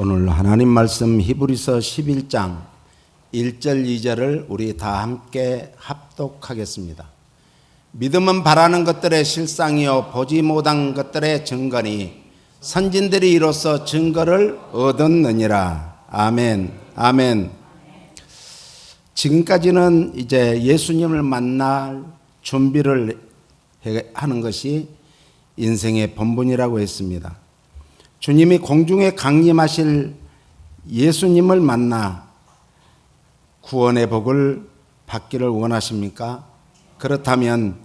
오늘 하나님 말씀 히브리서 11장 1절 2절을 우리 다 함께 합독하겠습니다. 믿음은 바라는 것들의 실상이요 보지 못한 것들의 증거니 선진들이 이로써 증거를 얻었느니라. 아멘. 아멘. 지금까지는 이제 예수님을 만날 준비를 하는 것이 인생의 본분이라고 했습니다. 주님이 공중에 강림하실 예수님을 만나 구원의 복을 받기를 원하십니까? 그렇다면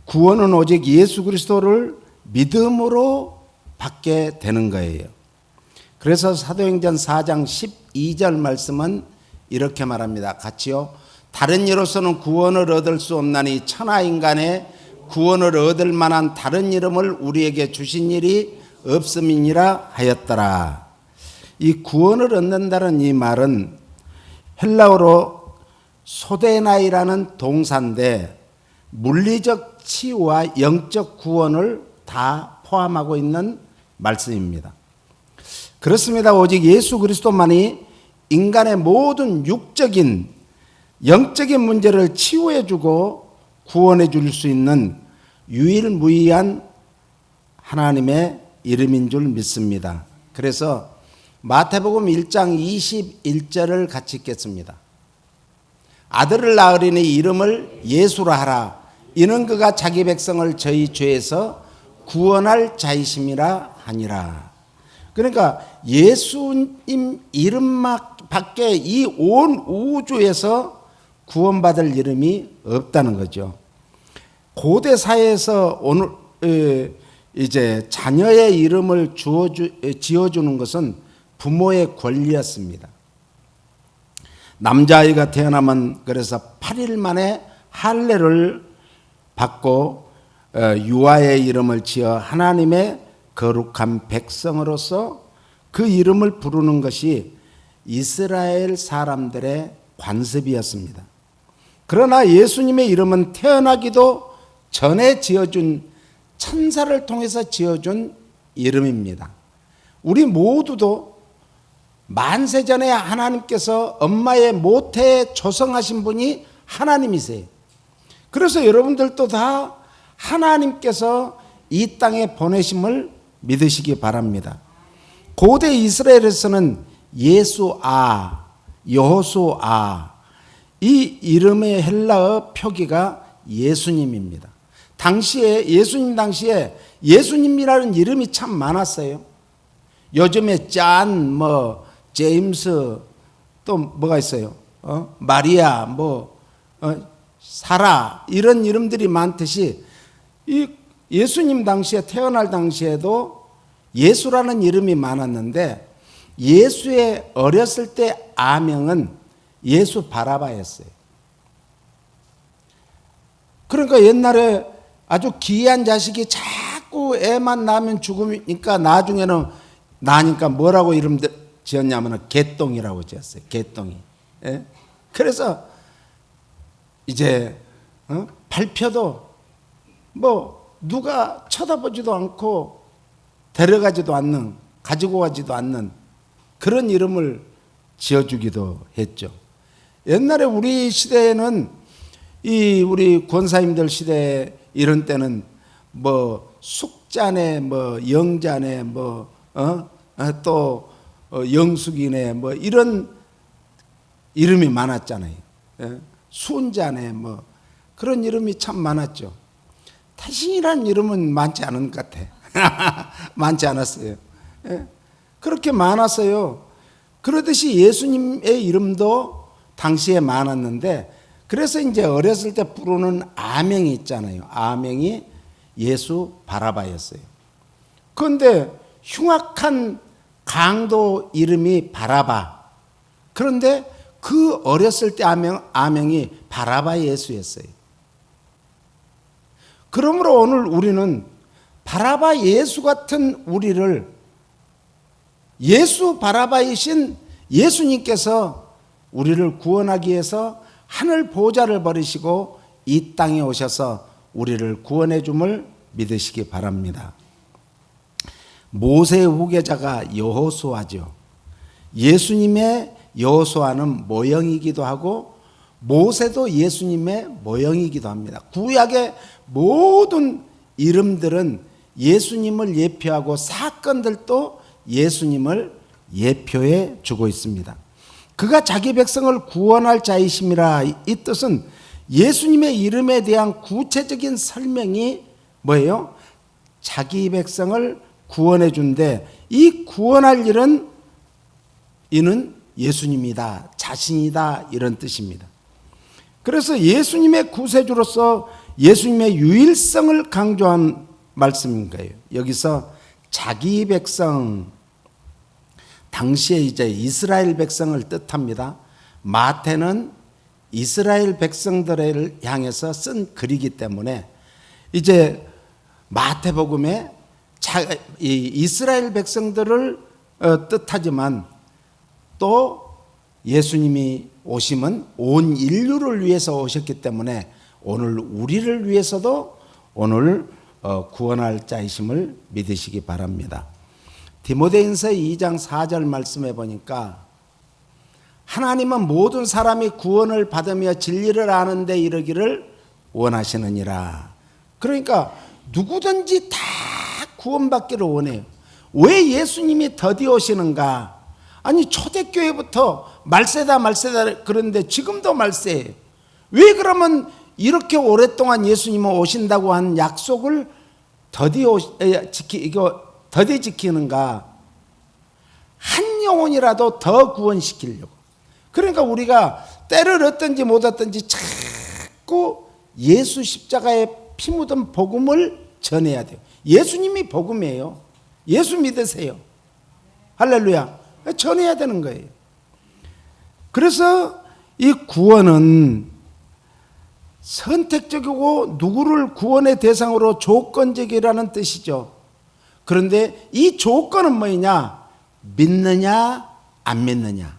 구원은 오직 예수 그리스도를 믿음으로 받게 되는 거예요. 그래서 사도행전 4장 12절 말씀은 이렇게 말합니다. 같이요. 다른 이로서는 구원을 얻을 수 없나니 천하 인간의 구원을 얻을 만한 다른 이름을 우리에게 주신 일이 없음이니라 하였더라. 이 구원을 얻는다는 이 말은 헬라어로 소데나이라는 동사인데 물리적 치유와 영적 구원을 다 포함하고 있는 말씀입니다. 그렇습니다. 오직 예수 그리스도만이 인간의 모든 육적인 영적인 문제를 치유해주고 구원해 줄 수 있는 유일무이한 하나님의 이름인 줄 믿습니다. 그래서 마태복음 1장 21절을 같이 읽겠습니다. 아들을 낳으리니 이름을 예수라 하라. 이는 그가 자기 백성을 저희 죄에서 구원할 자이심이라 하니라. 그러니까 예수님 이름밖에 이 온 우주에서 구원받을 이름이 없다는 거죠. 고대 사회에서 오늘 이제 자녀의 이름을 지어주는 것은 부모의 권리였습니다. 남자아이가 태어나면 그래서 8일 만에 할례를 받고 유아의 이름을 지어 하나님의 거룩한 백성으로서 그 이름을 부르는 것이 이스라엘 사람들의 관습이었습니다. 그러나 예수님의 이름은 태어나기도 전에 지어준 천사를 통해서 지어준 이름입니다. 우리 모두도 만세전에 하나님께서 엄마의 모태에 조성하신 분이 하나님이세요. 그래서 여러분들도 다 하나님께서 이 땅에 보내심을 믿으시기 바랍니다. 고대 이스라엘에서는 예수아, 여호수아 이 이름의 헬라어 표기가 예수님입니다. 당시에 예수님 당시에 예수님이라는 이름이 참 많았어요. 요즘에 짠, 제임스 또 뭐가 있어요? 마리아, 사라 이런 이름들이 많듯이 이 예수님 당시에 태어날 당시에도 예수라는 이름이 많았는데 예수의 어렸을 때 아명은 예수 바라바였어요. 그러니까 옛날에 아주 귀한 자식이 자꾸 애만 낳으면 죽으니까 나중에는 나니까 뭐라고 이름 지었냐면 개똥이라고 지었어요. 개똥이. 예? 그래서 이제 발표도 누가 쳐다보지도 않고 데려가지도 않는 가지고 가지도 않는 그런 이름을 지어주기도 했죠. 옛날에 우리 시대에는 우리 권사님들 시대 이런 때는 숙자네, 영자네, 또 영숙이네, 이런 이름이 많았잖아요. 예? 순자네, 그런 이름이 참 많았죠. 태신이라는 이름은 많지 않은 것 같아. 많지 않았어요. 예? 그렇게 많았어요. 그러듯이 예수님의 이름도 당시에 많았는데 그래서 이제 어렸을 때 부르는 아명이 있잖아요. 아명이 예수 바라바였어요. 그런데 흉악한 강도 이름이 바라바. 그런데 그 어렸을 때 아명이 바라바 예수였어요. 그러므로 오늘 우리는 바라바 예수 같은 우리를 예수 바라바이신 예수님께서 우리를 구원하기 위해서 하늘 보좌를 버리시고 이 땅에 오셔서 우리를 구원해 줌을 믿으시기 바랍니다. 모세의 후계자가 여호수아죠. 예수님의 여호수아는 모형이기도 하고 모세도 예수님의 모형이기도 합니다. 구약의 모든 이름들은 예수님을 예표하고 사건들도 예수님을 예표해 주고 있습니다. 그가 자기 백성을 구원할 자이심이라, 이 뜻은 예수님의 이름에 대한 구체적인 설명이 뭐예요? 자기 백성을 구원해 준데 이 구원할 일은 이는 예수님이다, 자신이다, 이런 뜻입니다. 그래서 예수님의 구세주로서 예수님의 유일성을 강조한 말씀인 거예요. 여기서 자기 백성, 당시에 이제 이스라엘 백성을 뜻합니다. 마태는 이스라엘 백성들을 향해서 쓴 글이기 때문에 이제 마태복음에 이스라엘 백성들을 뜻하지만 또 예수님이 오심은 온 인류를 위해서 오셨기 때문에 오늘 우리를 위해서도 오늘 구원할 자이심을 믿으시기 바랍니다. 디모데인서 2장 4절 말씀해 보니까 하나님은 모든 사람이 구원을 받으며 진리를 아는 데 이르기를 원하시느니라. 그러니까 누구든지 다 구원받기를 원해요. 왜 예수님이 더디 오시는가? 아니 초대교회부터 말세다 그런데 지금도 말세예요. 왜 그러면 이렇게 오랫동안 예수님은 오신다고 한 약속을 더디 지키는가? 한 영혼이라도 더 구원시키려고. 그러니까 우리가 때를 얻든지 못 얻든지 자꾸 예수 십자가에 피 묻은 복음을 전해야 돼요. 예수님이 복음이에요. 예수 믿으세요. 할렐루야. 전해야 되는 거예요. 그래서 이 구원은 선택적이고 누구를 구원의 대상으로 조건적이라는 뜻이죠. 그런데 이 조건은 뭐냐? 믿느냐 안 믿느냐.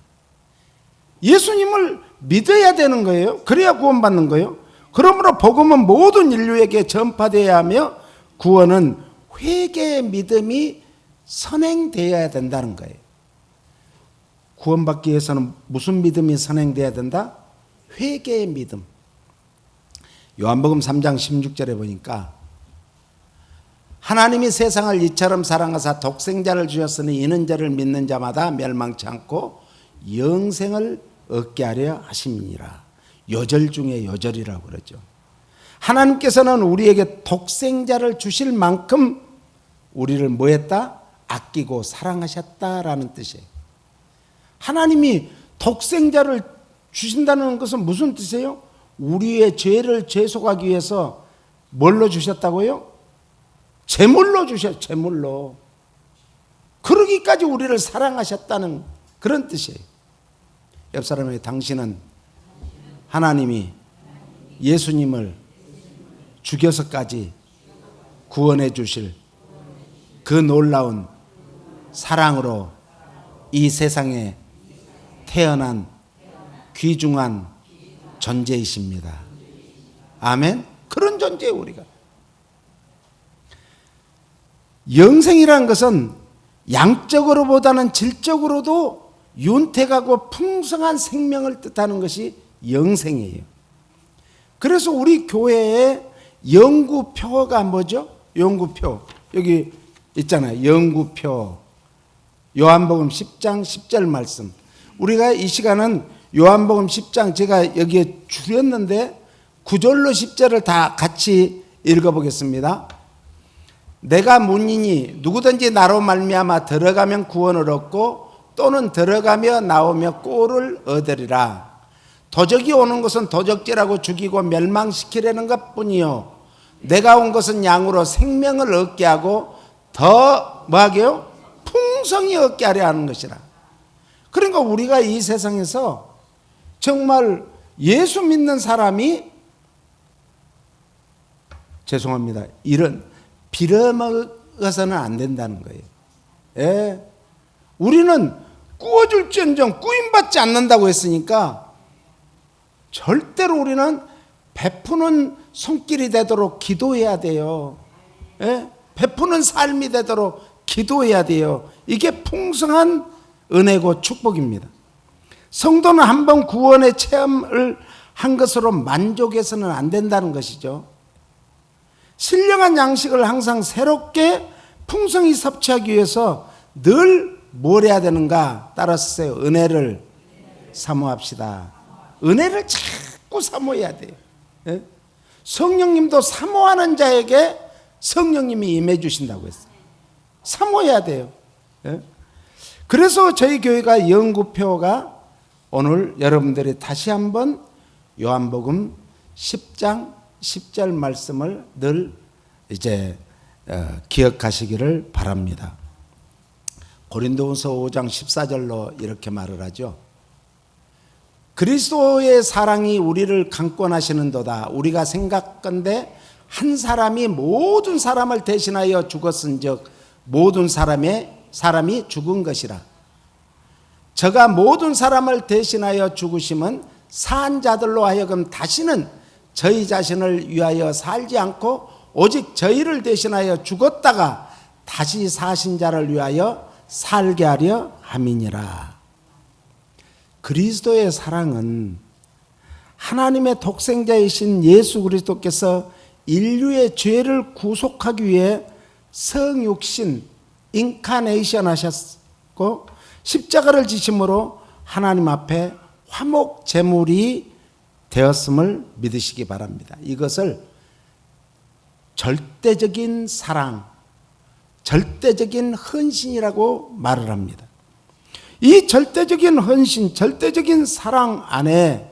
예수님을 믿어야 되는 거예요. 그래야 구원받는 거예요. 그러므로 복음은 모든 인류에게 전파되어야 하며 구원은 회개의 믿음이 선행되어야 된다는 거예요. 구원받기 위해서는 무슨 믿음이 선행되어야 된다? 회개의 믿음. 요한복음 3장 16절에 보니까 하나님이 세상을 이처럼 사랑하사 독생자를 주셨으니 이는 저를 믿는 자마다 멸망치 않고 영생을 얻게 하려 하심이니라. 요절 중에 요절이라고 그러죠. 하나님께서는 우리에게 독생자를 주실 만큼 우리를 뭐 했다? 아끼고 사랑하셨다라는 뜻이에요. 하나님이 독생자를 주신다는 것은 무슨 뜻이에요? 우리의 죄를 죄속하기 위해서 뭘로 주셨다고요? 제물로 주셨어요. 제물로. 그러기까지 우리를 사랑하셨다는 그런 뜻이에요. 옆 사람에게 당신은 하나님이 예수님을 죽여서까지 구원해 주실 그 놀라운 사랑으로 이 세상에 태어난 귀중한 존재이십니다. 아멘. 그런 존재예요. 우리가. 영생이라는 것은 양적으로보다는 질적으로도 윤택하고 풍성한 생명을 뜻하는 것이 영생이에요. 그래서 우리 교회의 영구표가 뭐죠? 영구표. 여기 있잖아요. 영구표. 요한복음 10장 10절 말씀. 우리가 이 시간은 요한복음 10장 제가 여기에 줄였는데 9절로 10절을 다 같이 읽어보겠습니다. 내가 문이니 누구든지 나로 말미암아 들어가면 구원을 얻고 또는 들어가며 나오며 꼴을 얻으리라. 도적이 오는 것은 도적질하고 죽이고 멸망시키려는 것뿐이요 내가 온 것은 양으로 생명을 얻게 하고 더 뭐하게요? 풍성히 얻게 하려 하는 것이라. 그러니까 우리가 이 세상에서 정말 예수 믿는 사람이 죄송합니다. 이런 빌어먹어서는 안 된다는 거예요. 예. 우리는 꾸어줄지언정 꾸임받지 않는다고 했으니까 절대로 우리는 베푸는 손길이 되도록 기도해야 돼요. 예? 베푸는 삶이 되도록 기도해야 돼요. 이게 풍성한 은혜고 축복입니다. 성도는 한번 구원의 체험을 한 것으로 만족해서는 안 된다는 것이죠. 신령한 양식을 항상 새롭게 풍성히 섭취하기 위해서 늘 뭘 해야 되는가? 따라서 은혜를 사모합시다. 은혜를 자꾸 사모해야 돼요. 예? 성령님도 사모하는 자에게 성령님이 임해 주신다고 했어요. 사모해야 돼요. 예? 그래서 저희 교회가 연구표가 오늘 여러분들이 다시 한번 요한복음 10장 10절 말씀을 늘 이제 기억하시기를 바랍니다. 고린도후서 5장 14절로 이렇게 말을 하죠. 그리스도의 사랑이 우리를 강권하시는도다. 우리가 생각건대 한 사람이 모든 사람을 대신하여 죽었은즉 모든 사람이 죽은 것이라. 저가 모든 사람을 대신하여 죽으심은 산 자들로 하여금 다시는 저희 자신을 위하여 살지 않고 오직 저희를 대신하여 죽었다가 다시 사신 자를 위하여 살게 하려 함이니라. 그리스도의 사랑은 하나님의 독생자이신 예수 그리스도께서 인류의 죄를 구속하기 위해 성육신 인카네이션 하셨고 십자가를 지심으로 하나님 앞에 화목 제물이 되었음을 믿으시기 바랍니다. 이것을 절대적인 사랑, 절대적인 헌신이라고 말을 합니다. 이 절대적인 헌신, 절대적인 사랑 안에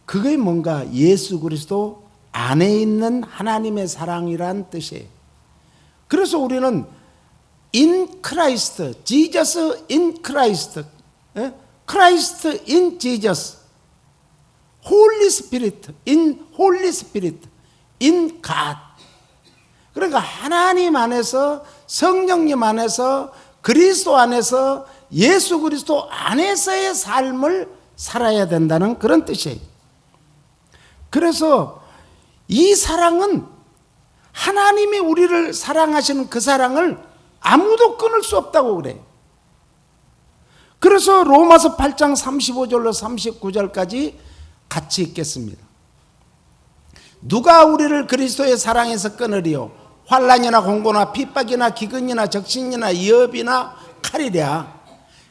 그게 뭔가 예수 그리스도 안에 있는 하나님의 사랑이란 뜻이에요. 그래서 우리는 in Christ, Jesus in Christ, Christ in Jesus, Holy Spirit, in Holy Spirit, in God. 그러니까 하나님 안에서, 성령님 안에서, 그리스도 안에서, 예수 그리스도 안에서의 삶을 살아야 된다는 그런 뜻이에요. 그래서 이 사랑은 하나님이 우리를 사랑하시는 그 사랑을 아무도 끊을 수 없다고 그래요. 그래서 로마서 8장 35절로 39절까지 같이 읽겠습니다. 누가 우리를 그리스도의 사랑에서 끊으리요? 환난이나 공고나 핍박이나 기근이나 적신이나 위협이나 칼이랴.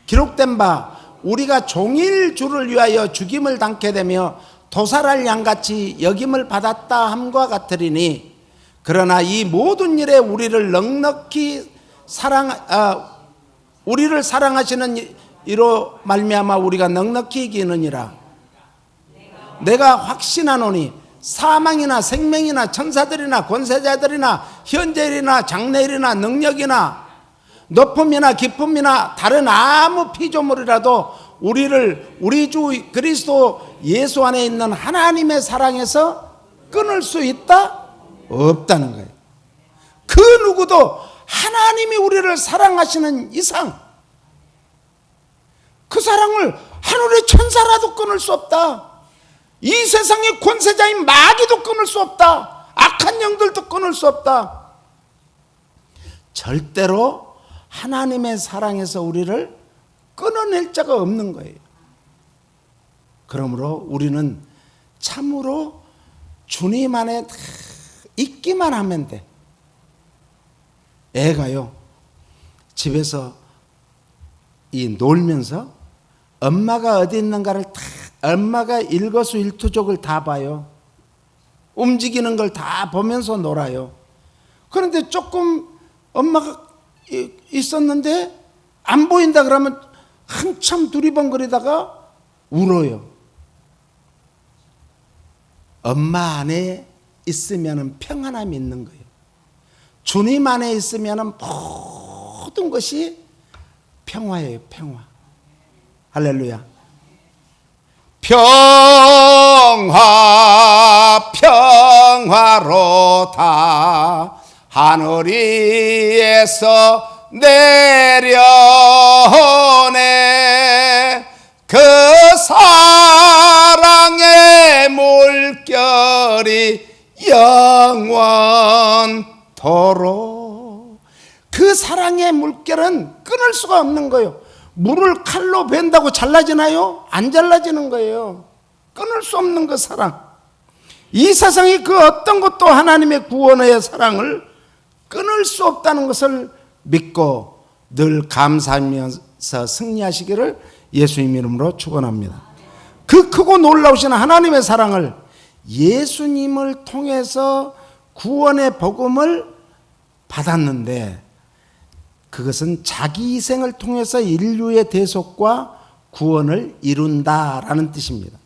기록된 바 우리가 종일 주를 위하여 죽임을 당케 되며 도살할 양같이 여김을 받았다 함과 같으리니 그러나 이 모든 일에 우리를 넉넉히 우리를 사랑하시는 이로 말미암아 우리가 넉넉히 이기느니라. 내가 확신하노니 사망이나 생명이나 천사들이나 권세자들이나 현재일이나 장래일이나 능력이나 높음이나 깊음이나 다른 아무 피조물이라도 우리를 우리 주 그리스도 예수 안에 있는 하나님의 사랑에서 끊을 수 있다? 없다는 거예요. 그 누구도 하나님이 우리를 사랑하시는 이상 그 사랑을 하늘의 천사라도 끊을 수 없다. 이 세상의 권세자인 마귀도 끊을 수 없다. 악한 영들도 끊을 수 없다. 절대로 하나님의 사랑에서 우리를 끊어낼 자가 없는 거예요. 그러므로 우리는 참으로 주님 안에 있기만 하면 돼. 애가요, 집에서 놀면서 엄마가 어디 있는가를 다, 엄마가 일거수일투족을 다 봐요. 움직이는 걸 다 보면서 놀아요. 그런데 조금 엄마가 있었는데 안 보인다 그러면 한참 두리번거리다가 울어요. 엄마 안에 있으면 평안함이 있는 거예요. 주님 안에 있으면 모든 것이 평화예요. 평화. 할렐루야. 평화 평화로다 하늘 위에서 내려오네 그 사랑의 물결이 영원토록 그 사랑 사랑의 물결은 끊을 수가 없는 거예요. 물을 칼로 벤다고 잘라지나요? 안 잘라지는 거예요. 끊을 수 없는 그 사랑. 이 세상이 그 어떤 것도 하나님의 구원의 사랑을 끊을 수 없다는 것을 믿고 늘 감사하면서 승리하시기를 예수님 이름으로 축원합니다. 그 크고 놀라우신 하나님의 사랑을 예수님을 통해서 구원의 복음을 받았는데 그것은 자기 희생을 통해서 인류의 대속과 구원을 이룬다라는 뜻입니다.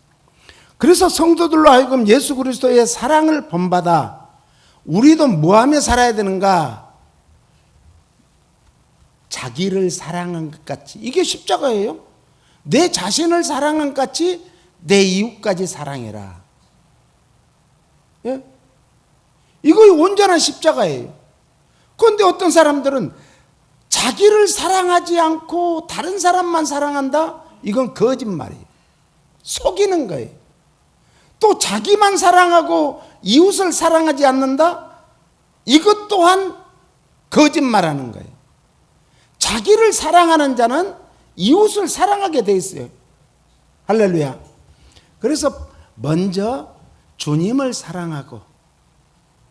그래서 성도들로 하여금 예수 그리스도의 사랑을 본받아 우리도 뭐하며 살아야 되는가? 자기를 사랑한 것 같이. 이게 십자가예요. 내 자신을 사랑한 것 같이 내 이웃까지 사랑해라. 예? 이거 온전한 십자가예요. 그런데 어떤 사람들은 자기를 사랑하지 않고 다른 사람만 사랑한다? 이건 거짓말이에요. 속이는 거예요. 또 자기만 사랑하고 이웃을 사랑하지 않는다? 이것 또한 거짓말하는 거예요. 자기를 사랑하는 자는 이웃을 사랑하게 돼 있어요. 할렐루야. 그래서 먼저 주님을 사랑하고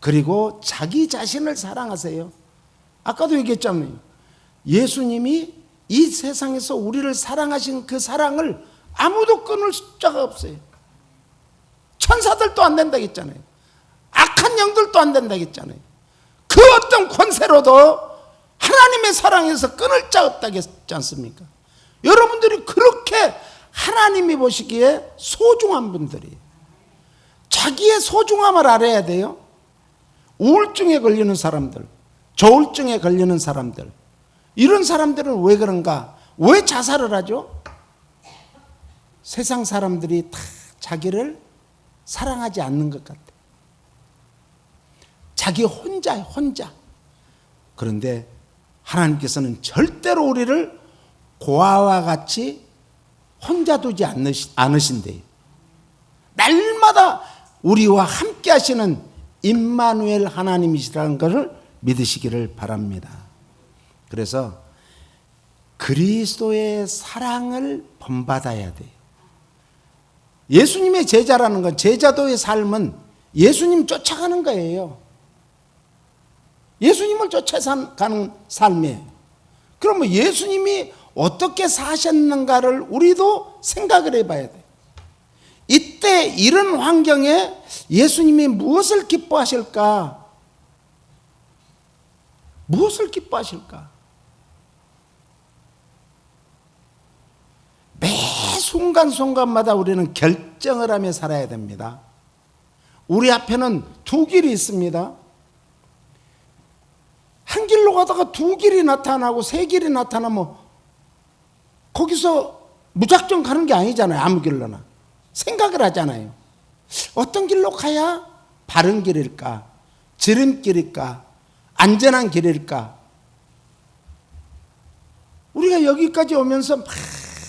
그리고 자기 자신을 사랑하세요. 아까도 얘기했잖아요. 예수님이 이 세상에서 우리를 사랑하신 그 사랑을 아무도 끊을 수자가 없어요. 천사들도 안 된다고 했잖아요. 악한 영들도 안 된다고 했잖아요. 그 어떤 권세로도 하나님의 사랑에서 끊을 자 없다고 했지 않습니까? 여러분들이 그렇게 하나님이 보시기에 소중한 분들이에요. 자기의 소중함을 알아야 돼요. 우울증에 걸리는 사람들, 조울증에 걸리는 사람들, 이런 사람들은 왜 그런가? 왜 자살을 하죠? 세상 사람들이 다 자기를 사랑하지 않는 것 같아요. 자기 혼자예요, 혼자. 그런데 하나님께서는 절대로 우리를 고아와 같이 혼자 두지 않으신대요. 날마다 우리와 함께 하시는 임마누엘 하나님이시라는 것을 믿으시기를 바랍니다. 그래서 그리스도의 사랑을 본받아야 돼요. 예수님의 제자라는 건, 제자도의 삶은 예수님 쫓아가는 거예요. 예수님을 쫓아가는 삶이에요. 그러면 예수님이 어떻게 사셨는가를 우리도 생각을 해봐야 돼요. 이때 이런 환경에 예수님이 무엇을 기뻐하실까? 무엇을 기뻐하실까? 매 순간순간마다 우리는 결정을 하며 살아야 됩니다. 우리 앞에는 두 길이 있습니다. 한 길로 가다가 두 길이 나타나고 세 길이 나타나면 거기서 무작정 가는 게 아니잖아요. 아무 길로나. 생각을 하잖아요. 어떤 길로 가야 바른 길일까? 지름길일까? 안전한 길일까? 우리가 여기까지 오면서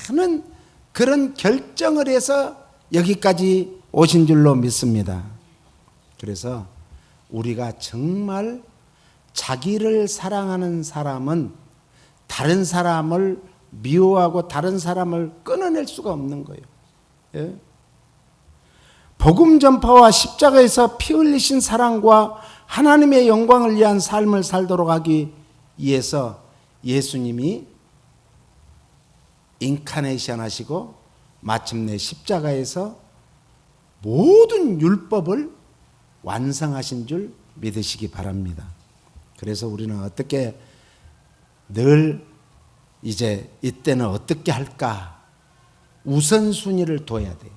많은 그런 결정을 해서 여기까지 오신 줄로 믿습니다. 그래서 우리가 정말 자기를 사랑하는 사람은 다른 사람을 미워하고 다른 사람을 끊어낼 수가 없는 거예요. 예? 복음 전파와 십자가에서 피 흘리신 사랑과 하나님의 영광을 위한 삶을 살도록 하기 위해서 예수님이 인카네이션 하시고 마침내 십자가에서 모든 율법을 완성하신 줄 믿으시기 바랍니다. 그래서 우리는 어떻게 늘 이제 이때는 어떻게 할까? 우선순위를 둬야 돼요.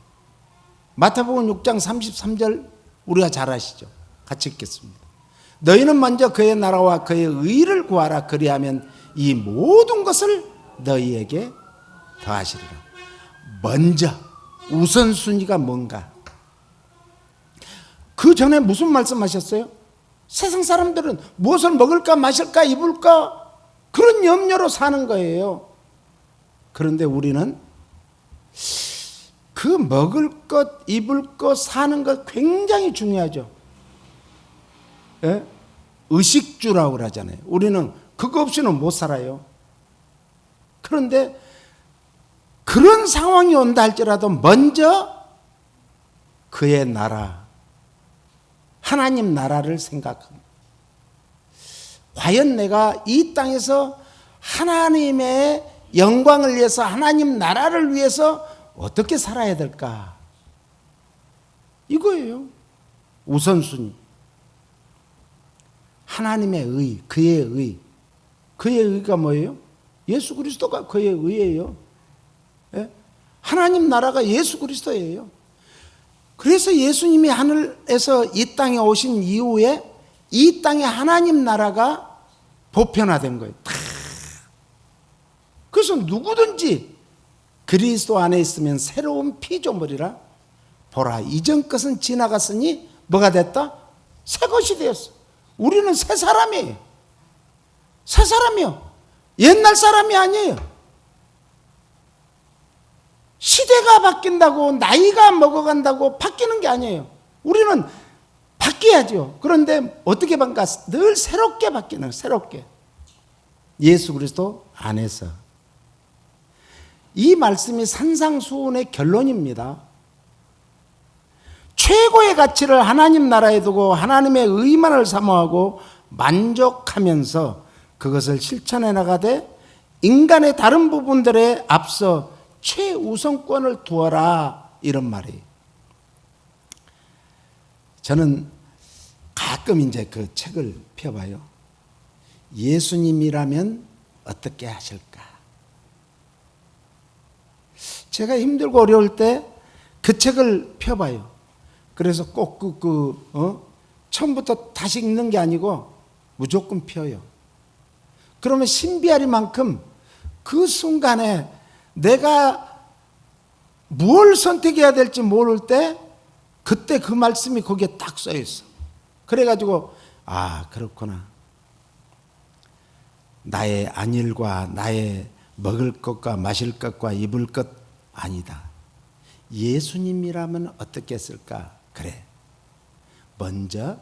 마태복음 6장 33절 우리가 잘 아시죠? 같이 읽겠습니다. 너희는 먼저 그의 나라와 그의 의를 구하라. 그리하면 이 모든 것을 너희에게 더하시리라. 먼저 우선순위가 뭔가? 그 전에 무슨 말씀하셨어요? 세상 사람들은 무엇을 먹을까 마실까 입을까 그런 염려로 사는 거예요. 그런데 우리는 그 먹을 것, 입을 것, 사는 것 굉장히 중요하죠. 예? 의식주라고 그러잖아요. 우리는 그거 없이는 못 살아요. 그런데 그런 상황이 온다 할지라도 먼저 그의 나라, 하나님 나라를 생각합니다. 과연 내가 이 땅에서 하나님의 영광을 위해서, 하나님 나라를 위해서 어떻게 살아야 될까? 이거예요. 우선순위. 하나님의 의, 그의 의. 그의 의가 뭐예요? 예수 그리스도가 그의 의예요. 예? 하나님 나라가 예수 그리스도예요. 그래서 예수님이 하늘에서 이 땅에 오신 이후에 이 땅에 하나님 나라가 보편화된 거예요. 그래서 누구든지 그리스도 안에 있으면 새로운 피조물이라. 보라, 이전 것은 지나갔으니 뭐가 됐다? 새 것이 되었어. 우리는 새 사람이에요. 새 사람이요. 옛날 사람이 아니에요. 시대가 바뀐다고, 나이가 먹어간다고 바뀌는 게 아니에요. 우리는 바뀌어야죠. 그런데 어떻게 바뀌까? 늘 새롭게 바뀌는, 새롭게. 예수 그리스도 안에서. 이 말씀이 산상수훈의 결론입니다. 최고의 가치를 하나님 나라에 두고 하나님의 의만을 사모하고 만족하면서 그것을 실천해 나가되 인간의 다른 부분들에 앞서 최우선권을 두어라, 이런 말이에요. 저는 가끔 이제 그 책을 펴봐요. 예수님이라면 어떻게 하실까? 제가 힘들고 어려울 때 그 책을 펴봐요. 그래서 꼭 처음부터 다시 읽는 게 아니고 무조건 펴요. 그러면 신비하리만큼 그 순간에 내가 뭘 선택해야 될지 모를 때 그때 그 말씀이 거기에 딱 써 있어. 그래가지고 아, 그렇구나. 나의 안일과 나의 먹을 것과 마실 것과 입을 것 아니다. 예수님이라면 어떻게 했을까? 그래, 먼저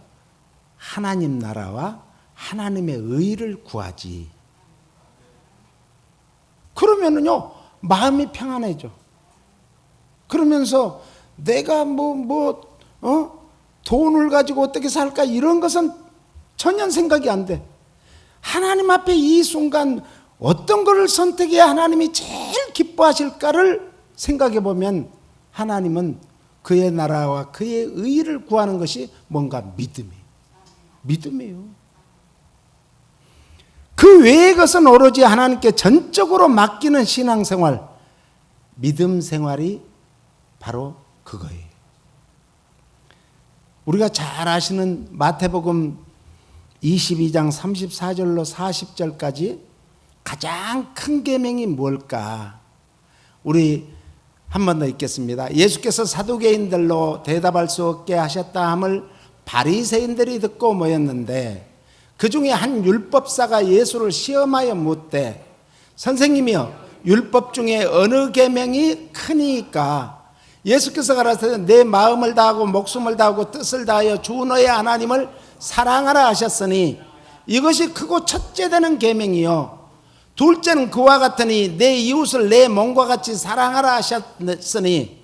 하나님 나라와 하나님의 의를 구하지. 그러면은요, 마음이 평안해져. 그러면서 내가 돈을 가지고 어떻게 살까, 이런 것은 전혀 생각이 안 돼. 하나님 앞에 이 순간 어떤 것을 선택해야 하나님이 제일 기뻐하실까를 생각해 보면 하나님은 그의 나라와 그의 의를 구하는 것이 뭔가 믿음이에요. 그 외의 것은 오로지 하나님께 전적으로 맡기는 신앙생활, 믿음 생활이 바로 그거예요. 우리가 잘 아시는 마태복음 22장 34절로 40절까지 가장 큰 계명이 뭘까? 우리 한 번 더 읽겠습니다. 예수께서 사두개인들로 대답할 수 없게 하셨다 함을 바리새인들이 듣고 모였는데 그 중에 한 율법사가 예수를 시험하여 묻되 선생님이여, 율법 중에 어느 계명이 크니까? 예수께서 가라사대 내 마음을 다하고 목숨을 다하고 뜻을 다하여 주 너의 하나님을 사랑하라 하셨으니 이것이 크고 첫째 되는 계명이요, 둘째는 그와 같으니 내 이웃을 내 몸과 같이 사랑하라 하셨으니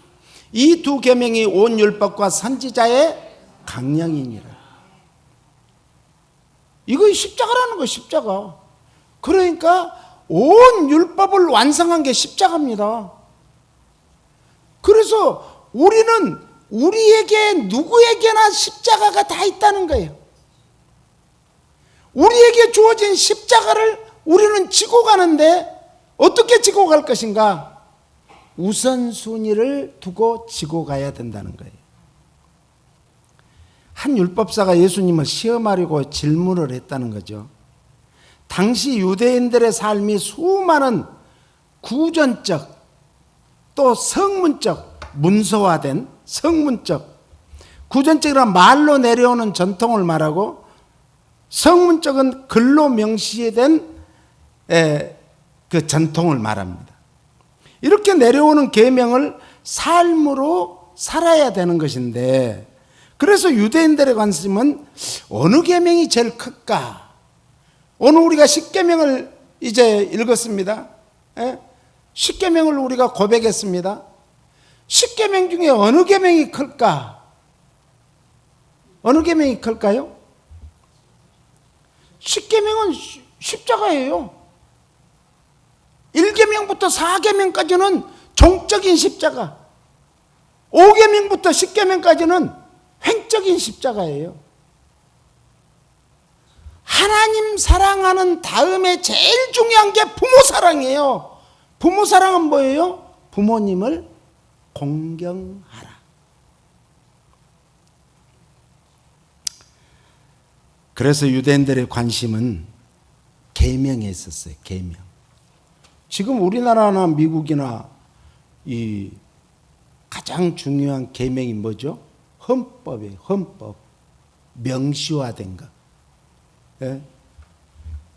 이 두 계명이 온 율법과 선지자의 강령이니라. 이거 십자가라는 거예요. 십자가. 그러니까 온 율법을 완성한 게 십자가입니다. 그래서 우리는 우리에게 누구에게나 십자가가 다 있다는 거예요. 우리에게 주어진 십자가를 우리는 지고 가는데 어떻게 지고 갈 것인가? 우선순위를 두고 지고 가야 된다는 거예요. 한 율법사가 예수님을 시험하려고 질문을 했다는 거죠. 당시 유대인들의 삶이 수많은 구전적 또 성문적, 문서화된 성문적, 구전적이란 말로 내려오는 전통을 말하고 성문적은 글로 명시된 그 전통을 말합니다. 이렇게 내려오는 계명을 삶으로 살아야 되는 것인데, 그래서 유대인들의 관심은 어느 계명이 제일 클까? 오늘 우리가 십계명을 이제 읽었습니다. 예? 십계명을 우리가 고백했습니다. 십계명 중에 어느 계명이 클까? 어느 계명이 클까요? 십계명은 십자가예요. 1계명부터 4계명까지는 종적인 십자가, 5계명부터 10계명까지는 횡적인 십자가예요. 하나님 사랑하는 다음에 제일 중요한 게 부모 사랑이에요. 부모 사랑은 뭐예요? 부모님을 공경하라. 그래서 유대인들의 관심은 계명에 있었어요. 계명. 지금 우리나라나 미국이나 이 가장 중요한 계명이 뭐죠? 헌법이에요. 헌법. 명시화된 것. 예?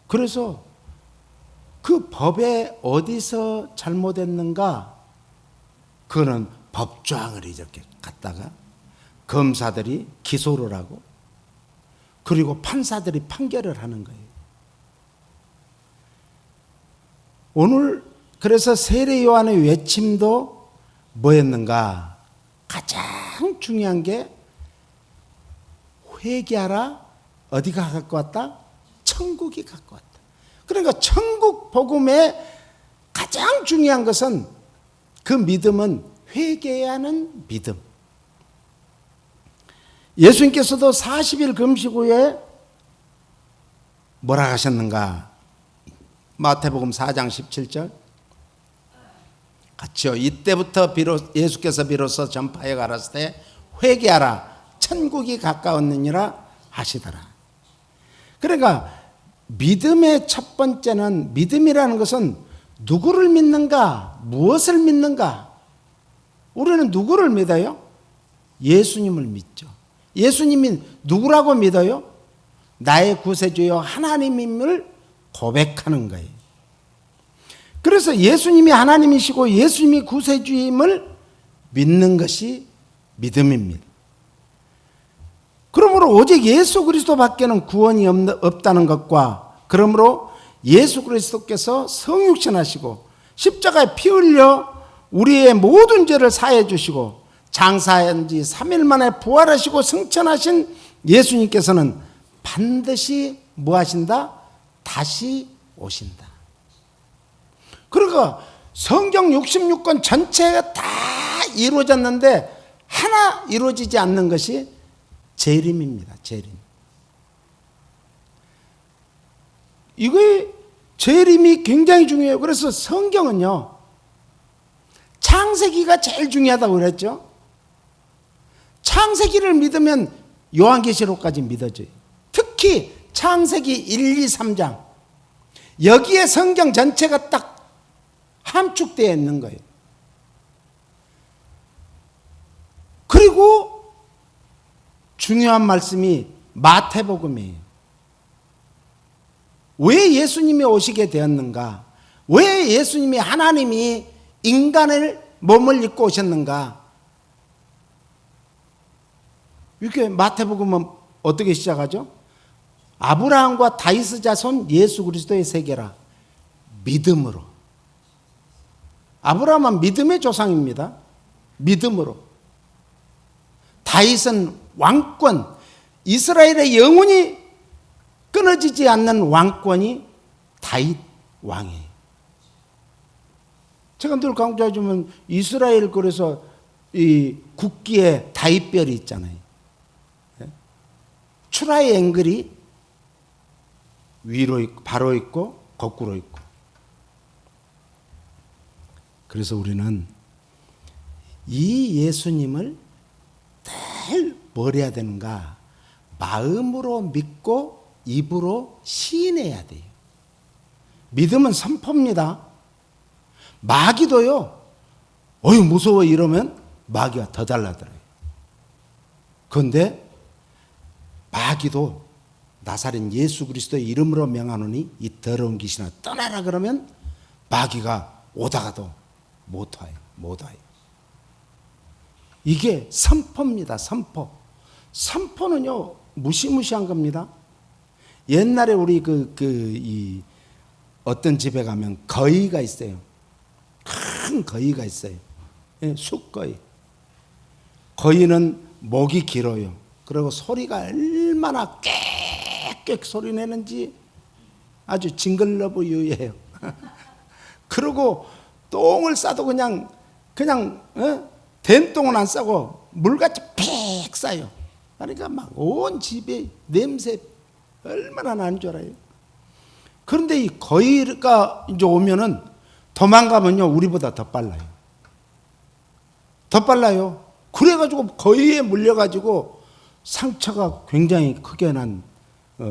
그래서 그 법에 어디서 잘못했는가? 그거는 법조항을 이렇게 갖다가 검사들이 기소를 하고 그리고 판사들이 판결을 하는 거예요. 오늘 그래서 세례 요한의 외침도 뭐였는가? 가장 중요한 게 회개하라. 어디가 갖고 왔다? 천국이 갖고 왔다. 그러니까 천국 복음의 가장 중요한 것은 그 믿음은 회개해야 하는 믿음. 예수님께서도 40일 금식 후에 뭐라 하셨는가? 마태복음 4장 17절 같이요. 이때부터 예수께서 비로소 전파해 가라사대 회개하라 천국이 가까웠느니라 하시더라. 그러니까 믿음의 첫 번째는, 믿음이라는 것은 누구를 믿는가, 무엇을 믿는가. 우리는 누구를 믿어요? 예수님을 믿죠. 예수님이 누구라고 믿어요? 나의 구세주여 하나님임을 고백하는 거예요. 그래서 예수님이 하나님이시고 예수님이 구세주임을 믿는 것이 믿음입니다. 그러므로 오직 예수 그리스도밖에는 구원이 없다는 것과, 그러므로 예수 그리스도께서 성육신하시고 십자가에 피 흘려 우리의 모든 죄를 사해 주시고 장사한 지 3일 만에 부활하시고 승천하신 예수님께서는 반드시 뭐 하신다? 다시 오신다. 그러니까 성경 66권 전체가 다 이루어졌는데 하나 이루어지지 않는 것이 재림입니다. 재림. 이게 재림이 굉장히 중요해요. 그래서 성경은요, 창세기가 제일 중요하다고 그랬죠. 창세기를 믿으면 요한계시록까지 믿어져요. 특히 창세기 1, 2, 3장. 여기에 성경 전체가 딱 함축되어 있는 거예요. 그리고 중요한 말씀이 마태복음이에요. 왜 예수님이 오시게 되었는가? 왜 예수님이 하나님이 인간을 몸을 입고 오셨는가? 이렇게 마태복음은 어떻게 시작하죠? 아브라함과 다윗의 자손 예수 그리스도의 세계라. 믿음으로. 아브라함은 믿음의 조상입니다. 믿음으로. 다윗은 왕권, 이스라엘의 영원히 끊어지지 않는 왕권이 다윗 왕이에요. 제가 늘 강조해주면 이스라엘, 그래서 이 국기에 다윗별이 있잖아요. 트라이앵글이 위로 있고 바로 있고 거꾸로 있고. 그래서 우리는 이 예수님을 늘 뭘 해야 되는가? 마음으로 믿고 입으로 시인해야 돼요. 믿음은 선포입니다. 마귀도요, 어휴 무서워 이러면 마귀가 더 달라들어요. 그런데 마귀도 나사렛 예수 그리스도의 이름으로 명하노니 이 더러운 귀신아 떠나라 그러면 마귀가 오다가도 못 와요. 못 와요. 이게 선포입니다. 선포. 선포는요 무시무시한 겁니다. 옛날에 우리 이 어떤 집에 가면 거위가 있어요. 큰 거위가 있어요. 예, 숫거위. 거위는 목이 길어요. 그리고 소리가 얼마나 꽥꽥 소리 내는지 아주 징글러브유예요. 그리고 똥을 싸도 그냥 된 똥은 안 싸고 물같이 픽 싸요. 그러니까 막 온 집에 냄새 얼마나 나는 줄 알아요. 그런데 이 거위가 이제 오면은 도망가면요 우리보다 더 빨라요. 더 빨라요. 그래가지고 거위에 물려가지고 상처가 굉장히 크게 난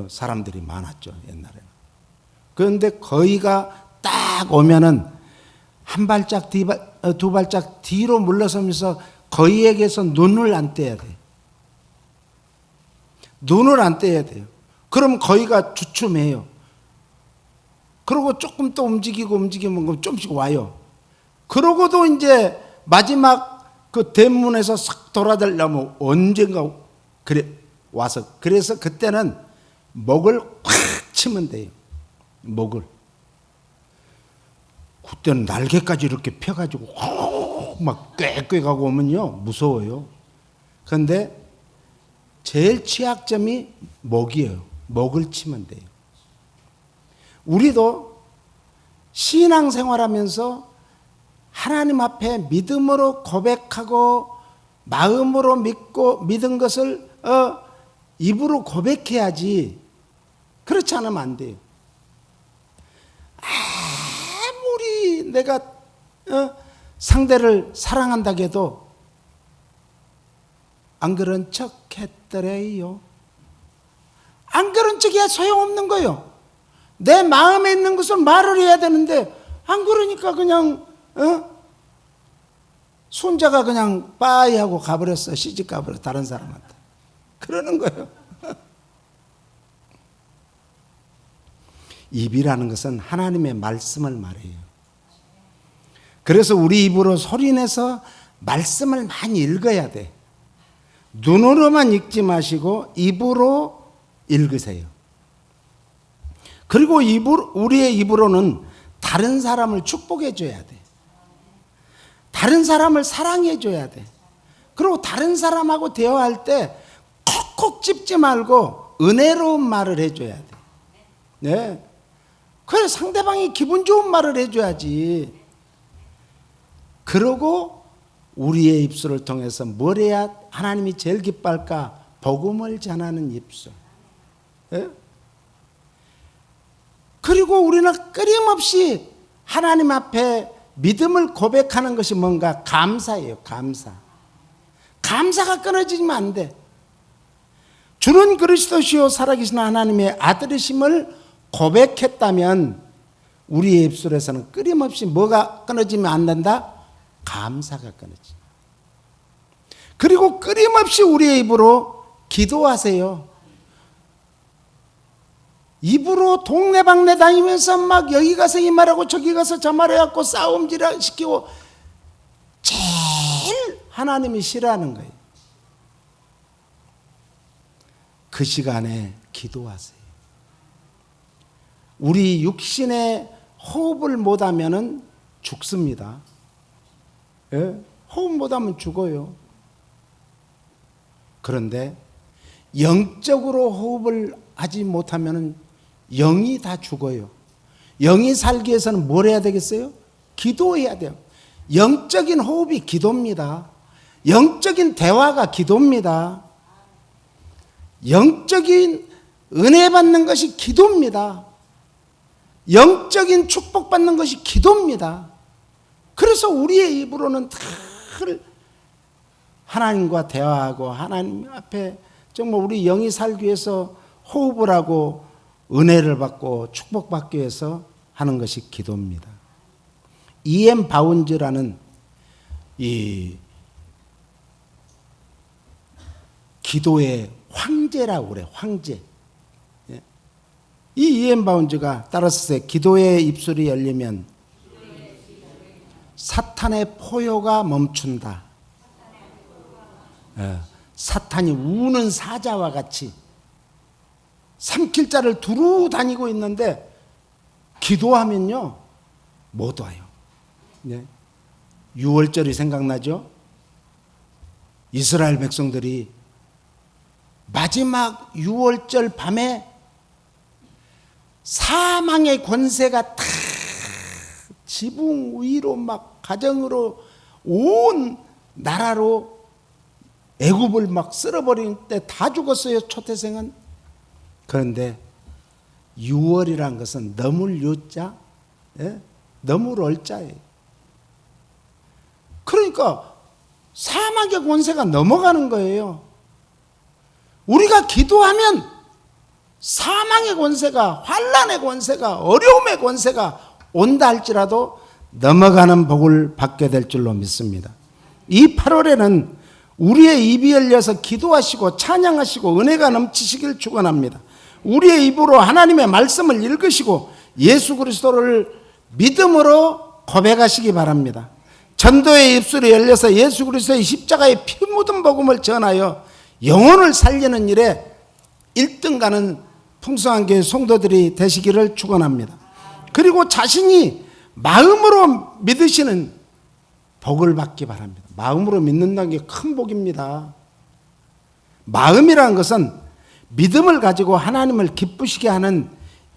사람들이 많았죠 옛날에는. 그런데 거위가 딱 오면은 한 발짝 두 발짝 뒤로 물러서면서 거위에게서 눈을 안 떼야 돼. 눈을 안 떼야 돼요. 그럼 거위가 주춤해요. 그러고 조금 또 움직이면 좀씩 와요. 그러고도 이제 마지막 그 대문에서 싹 돌아들려면 언젠가 그래 와서 그래서 그때는 목을 콱 치면 돼요. 목을. 그때는 날개까지 이렇게 펴가지고 막 꽥꽥하고 오면요 무서워요. 그런데 제일 취약점이 목이에요. 목을 치면 돼요. 우리도 신앙생활하면서 하나님 앞에 믿음으로 고백하고 마음으로 믿고 믿은 것을 입으로 고백해야지. 그렇지 않으면 안 돼요. 아무리 내가 상대를 사랑한다고 해도 안 그런 척 했더래요. 안 그런 척이야 소용없는 거예요. 내 마음에 있는 것을 말을 해야 되는데 안 그러니까 그냥 손자가 그냥 빠이 하고 가버렸어. 시집 가버렸어. 다른 사람한테. 그러는 거예요. 입이라는 것은 하나님의 말씀을 말해요. 그래서 우리 입으로 소리내서 말씀을 많이 읽어야 돼. 눈으로만 읽지 마시고 입으로 읽으세요. 그리고 우리의 입으로는 다른 사람을 축복해 줘야 돼. 다른 사람을 사랑해 줘야 돼. 그리고 다른 사람하고 대화할 때 콕콕 찝지 말고 은혜로운 말을 해줘야 돼. 네. 그래 상대방이 기분 좋은 말을 해줘야지. 그러고 우리의 입술을 통해서 뭘 해야 하나님이 제일 기뻐할까? 복음을 전하는 입술. 네? 그리고 우리는 끊임없이 하나님 앞에 믿음을 고백하는 것이 뭔가? 감사예요. 감사. 감사가 끊어지면 안 돼. 주는 그리스도시요 살아계신 하나님의 아들이심을 고백했다면 우리의 입술에서는 끊임없이 뭐가 끊어지면 안 된다? 감사가 끊어지. 그리고 끊임없이 우리의 입으로 기도하세요. 입으로 동네방네 다니면서 막 여기 가서 이 말하고 저기 가서 저 말해갖고 싸움질 시키고 제일 하나님이 싫어하는 거예요. 그 시간에 기도하세요. 우리 육신의 호흡을 못하면 죽습니다. 예? 호흡 못하면 죽어요. 그런데 영적으로 호흡을 하지 못하면 영이 다 죽어요. 영이 살기 위해서는 뭘 해야 되겠어요? 기도해야 돼요. 영적인 호흡이 기도입니다. 영적인 대화가 기도입니다. 영적인 은혜 받는 것이 기도입니다. 영적인 축복받는 것이 기도입니다. 그래서 우리의 입으로는 늘 하나님과 대화하고 하나님 앞에 정말 우리 영이 살기 위해서 호흡을 하고 은혜를 받고 축복받기 위해서 하는 것이 기도입니다. E.M. 바운즈라는 이 기도의 황제라고 그래. 황제. 이 E.M. 바운즈가 따라서 기도의 입술이 열리면 사탄의 포효가 멈춘다. 사탄이 우는 사자와 같이 산길자를 두루 다니고 있는데 기도하면요 못 와요. 네. 6월절이 생각나죠? 이스라엘 백성들이 마지막 6월절 밤에 사망의 권세가 다 지붕 위로 막 가정으로 온 나라로 애굽을 막 쓸어버릴 때 다 죽었어요. 초태생은. 그런데 6월이란 것은 넘을 요자, 넘을 얼자예요. 그러니까 사막의 권세가 넘어가는 거예요. 우리가 기도하면 사망의 권세가, 환난의 권세가, 어려움의 권세가 온다 할지라도 넘어가는 복을 받게 될 줄로 믿습니다. 이 8월에는 우리의 입이 열려서 기도하시고 찬양하시고 은혜가 넘치시길 축원합니다. 우리의 입으로 하나님의 말씀을 읽으시고 예수 그리스도를 믿음으로 고백하시기 바랍니다. 전도의 입술이 열려서 예수 그리스도의 십자가의 피 묻은 복음을 전하여 영혼을 살리는 일에 1등 가는 풍성한 교회 성도들이 되시기를 축원합니다. 그리고 자신이 마음으로 믿으시는 복을 받기 바랍니다. 마음으로 믿는다는 게 큰 복입니다. 마음이라는 것은 믿음을 가지고 하나님을 기쁘시게 하는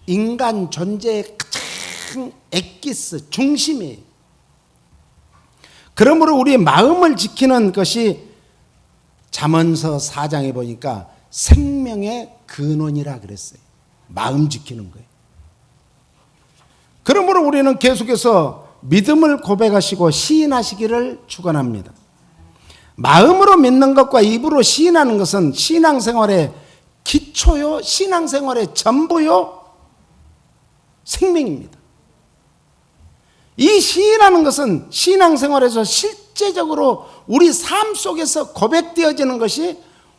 인간 존재의 가장 엑기스, 중심이에요. 그러므로 우리의 마음을 지키는 것이 잠언서 4장에 보니까 생명의 근원이라 그랬어요. 마음 지키는 거예요. 그러므로 우리는 계속해서 믿음을 고백하시고 시인하시기를 축원합니다. 마음으로 믿는 것과 입으로 시인하는 것은 신앙생활의 기초요, 신앙생활의 전부요, 생명입니다. 이 시인하는 것은 신앙생활에서 실제적으로 우리 삶 속에서 고백되어지는 것이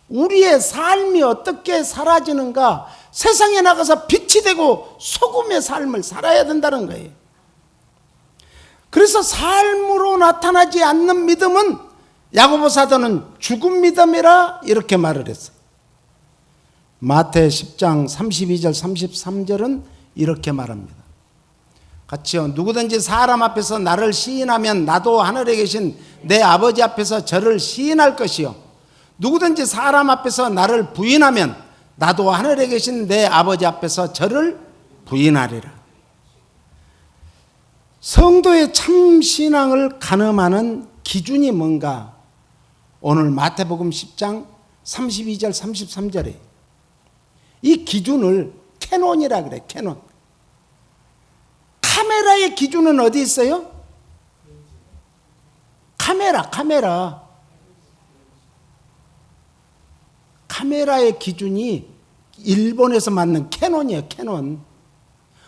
우리의 삶이 어떻게 사라지는가, 세상에 나가서 빛이 되고 소금의 삶을 살아야 된다는 거예요. 그래서 삶으로 나타나지 않는 믿음은 야고보 사도는 죽은 믿음이라 이렇게 말을 했어요. 마태 10장 32절 33절은 이렇게 말합니다. 같이요. 누구든지 사람 앞에서 나를 시인하면 나도 하늘에 계신 내 아버지 앞에서 저를 시인할 것이요. 누구든지 사람 앞에서 나를 부인하면 나도 하늘에 계신 내 아버지 앞에서 저를 부인하리라. 성도의 참 신앙을 가늠하는 기준이 뭔가? 오늘 마태복음 10장 32절 33절에 이 기준을 캐논이라 그래. 캐논. 카메라의 기준은 어디 있어요? 카메라의 기준이 일본에서 만든 캐논이에요. 캐논.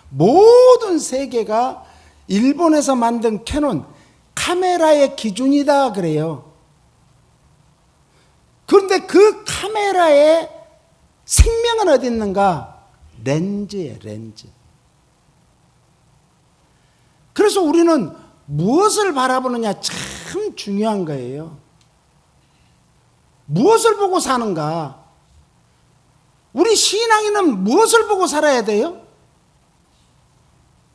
모든 세계가 일본에서 만든 캐논, 카메라의 기준이다 그래요. 그런데 그 카메라의 생명은 어디 있는가? 렌즈예요, 렌즈. 그래서 우리는 무엇을 바라보느냐 참 중요한 거예요. 무엇을 보고 사는가? 우리 신앙인은 무엇을 보고 살아야 돼요?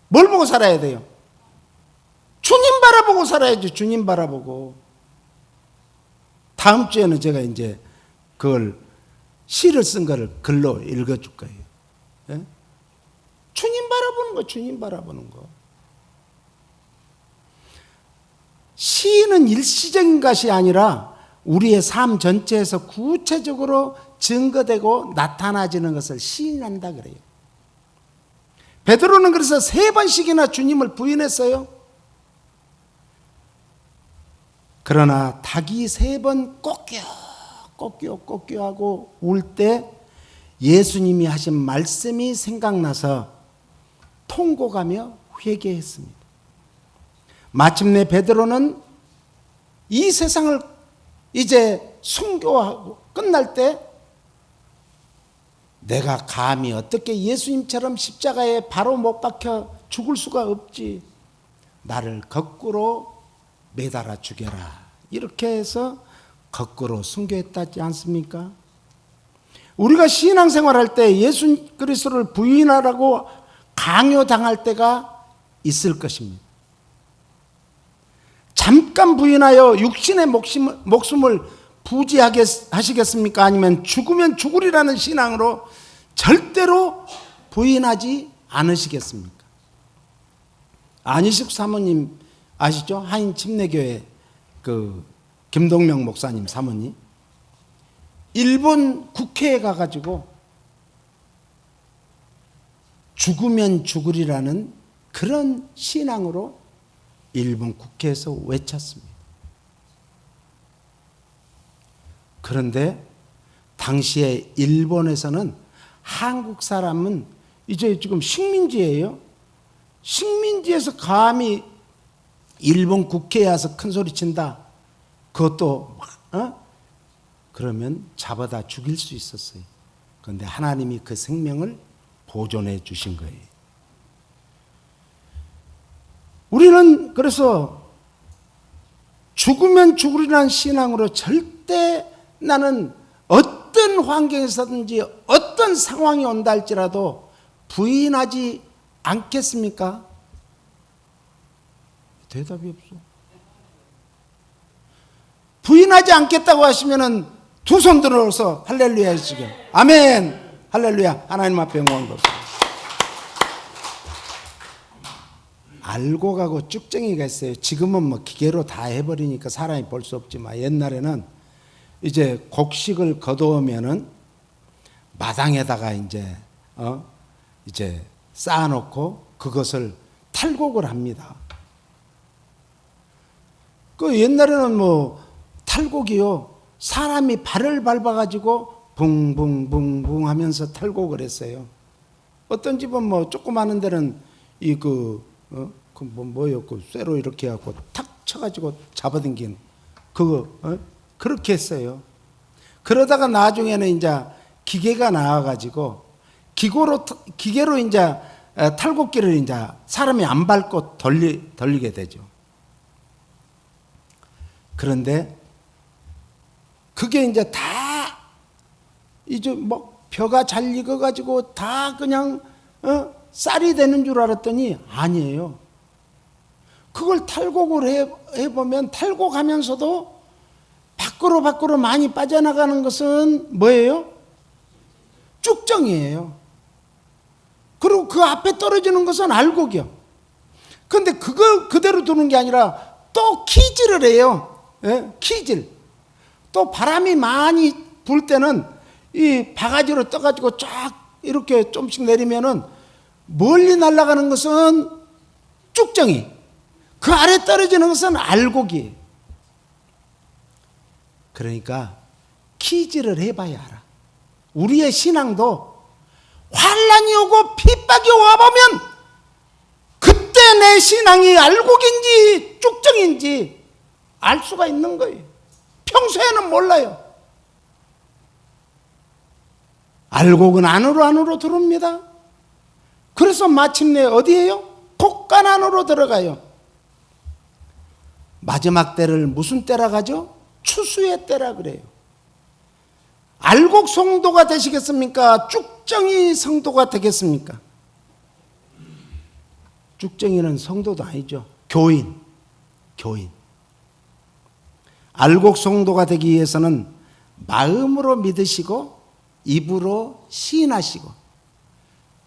뭘 보고 살아야 돼요? 주님 바라보고 살아야죠. 주님 바라보고. 다음 주에는 제가 이제 그걸 시를 쓴 거를 글로 읽어줄 거예요. 예? 주님 바라보는 거, 주님 바라보는 거. 시는 일시적인 것이 아니라 우리의 삶 전체에서 구체적으로 증거되고 나타나지는 것을 시인한다 그래요. 베드로는 그래서 3번씩이나 주님을 부인했어요. 그러나 닭이 3번 꼬끼하고 울 때 예수님이 하신 말씀이 생각나서 통곡하며 회개했습니다. 마침내 베드로는 이 세상을 이제 순교하고 끝날 때 내가 감히 어떻게 예수님처럼 십자가에 바로 못 박혀 죽을 수가 없지. 나를 거꾸로 매달아 죽여라. 이렇게 해서 거꾸로 순교했다지 않습니까? 우리가 신앙생활할 때 예수 그리스도를 부인하라고 강요당할 때가 있을 것입니다. 잠깐 부인하여 육신의 목숨을 부지하게 하시겠습니까? 아니면 죽으면 죽으리라는 신앙으로 절대로 부인하지 않으시겠습니까? 안희숙 사모님 아시죠? 하인 침례교회 그 김동명 목사님 사모님, 일본 국회에 가가지고 죽으면 죽으리라는 그런 신앙으로 일본 국회에서 외쳤습니다. 그런데 당시에 일본에서는 한국 사람은 이제 지금 식민지예요. 식민지에서 감히 일본 국회에 와서 큰 소리 친다. 그것도 그러면 잡아다 죽일 수 있었어요. 그런데 하나님이 그 생명을 보존해 주신 거예요. 우리는 그래서 죽으면 죽으리라는 신앙으로 절대 나는 어떤 환경에서든지 어떤 상황이 온다 할지라도 부인하지 않겠습니까? 대답이 없어. 부인하지 않겠다고 하시면은 두 손 들어서 할렐루야 하시죠. 아멘. 할렐루야. 하나님 앞에 영광 돌립니다. 알고 가고 쭉정이가 있어요. 지금은 뭐 기계로 다 해버리니까 사람이 볼 수 없지만 옛날에는 이제 곡식을 거두면은 마당에다가 이제 쌓아놓고 그것을 탈곡을 합니다. 그 옛날에는 뭐 탈곡이요, 사람이 발을 밟아가지고 붕붕붕붕 하면서 탈곡을 했어요. 어떤 집은 뭐 조그마한 데는 뭐요, 그 쇠로 이렇게 해갖고 탁 쳐가지고 잡아당긴 그거 그렇게 했어요. 그러다가 나중에는 이제 기계가 나와가지고 기계로 이제 탈곡기를 이제 사람이 안 밟고 돌리게 되죠. 그런데 그게 이제 다 이제 뭐 벼가 잘 익어가지고 다 그냥 쌀이 되는 줄 알았더니 아니에요. 그걸 탈곡을 해보면 탈곡하면서도 밖으로 많이 빠져나가는 것은 뭐예요? 쭉정이에요. 그리고 그 앞에 떨어지는 것은 알곡이요. 그런데 그걸 그대로 두는 게 아니라 또 키질을 해요. 예? 키질. 또 바람이 많이 불 때는 이 바가지로 떠가지고 쫙 이렇게 좀씩 내리면은 멀리 날아가는 것은 쭉정이, 그 아래 떨어지는 것은 알곡이에요. 그러니까 키질을 해봐야 알아. 우리의 신앙도 환난이 오고 핍박이 와보면 그때 내 신앙이 알곡인지 쭉정인지 알 수가 있는 거예요. 평소에는 몰라요. 알곡은 안으로 들어옵니다. 그래서 마침내 어디에요? 곡간 안으로 들어가요. 마지막 때를 무슨 때라 가죠? 추수의 때라 그래요. 알곡 성도가 되시겠습니까? 쭉정이 성도가 되겠습니까? 쭉정이는 성도도 아니죠. 교인. 알곡 성도가 되기 위해서는 마음으로 믿으시고 입으로 시인하시고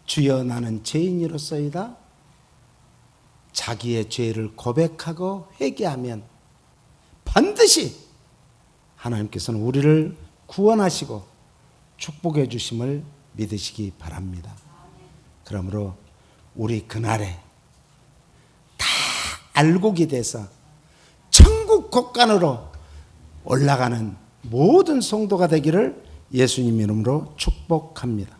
주여 나는 죄인이로소이다 자기의 죄를 고백하고 회개하면 반드시 하나님께서는 우리를 구원하시고 축복해 주심을 믿으시기 바랍니다. 그러므로 우리 그날에 다 알곡이 돼서 천국 곡간으로 올라가는 모든 성도가 되기를 예수님 이름으로 축복합니다.